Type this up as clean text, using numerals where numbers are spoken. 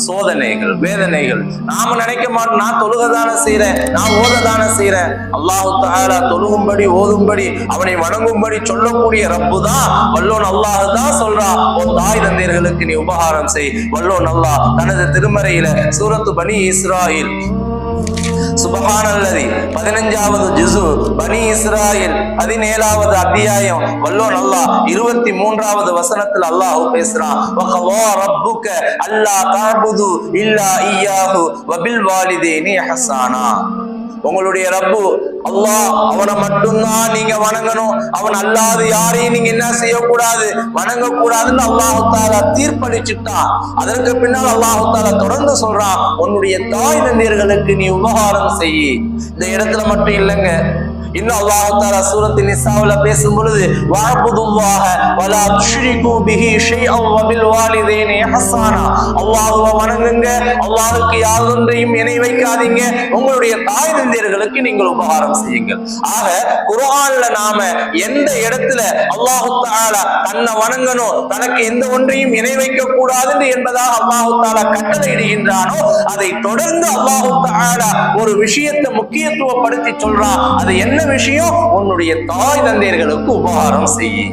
சோதனைகள், வேதனைகள். நாம நினைக்க மாட்டோம், நான் தொழுகதான செய்யறேன், நான் ஓததான செய்யறேன். அல்லாஹு தஆலா தொழுகும்படி, ஓதும்படி, அவனை வணங்கும்படி சொல்லக்கூடிய ரப்பு தான், வல்லோன் அல்லாஹ் தான் சொல்றான், உன் தாய் தந்தையர்களுக்கு நீ உபகாரம் செய். வல்லோன் அல்லாஹ் தனது திருமறையில சூரத்து பனி இஸ்ராயில் சுபஹானல்லதி 15வது ஜுஸு பனி இஸ்ராயில் 17வது அத்தியாயம் வல்லோன் அல்லாஹ் 23வது வசனத்தில் அல்லாஹ் பேசுறான், வகவா ரப்புக அல்லா தஅபுது இல்லா இய்யாஹு வபில் வாலிதைனி இஹ்சானா. உங்களுடைய ரப்பு அல்லாஹ், அவனை மட்டும்தான் நீங்க வணங்கணும், அவன் அல்லாது யாரையும் நீங்க என்ன செய்யக்கூடாது, வணங்க கூடாதுன்னு அல்லாஹு தஆலா தீர்ப்பளிச்சுட்டான். அதற்கு பின்னால் அல்லாஹு தஆலா தொடர்ந்து சொல்றான், உன்னுடைய தாய் தந்தையர்களுக்கு நீ உபகாரம் செய். இந்த இடத்துல மட்டும் இல்லைங்க, இன்னும் அல்லாஹ் தஆலா சூரத்து நிசாவுல பேசும் பொழுது, வஅபுதுல்லாஹ வலா துஷ்ரிகு பிஹி ஷைஅன் வபில் வாலிதைனி இஹ்சானா. அல்லாஹ்வை வணங்குங்க, அல்லாஹ்வுக்கு யாதொன்றையும் இணை வைக்காதீங்க, உங்களுடைய தாய் தந்தையர்களுக்கு நீங்கள் உபகாரம் செய்யுங்கள். ஆக குர்ஆன்ல நாம எந்த இடத்துல அல்லாஹ் தஆலா தன்னை வணங்கணும், தனக்கு எந்த ஒன்றையும் இணை வைக்க கூடாது என்பதாக அல்லாஹ் தஆலா கட்டளையிடுகின்றானோ, அதை தொடர்ந்து அல்லாஹ் தஆலா ஒரு விஷயத்தை முக்கியத்துவப்படுத்தி சொல்றான். அது என்ன விஷயம்? உன்னுடைய தாய் தந்தையர்களுக்கு உபகாரம் செய்ய.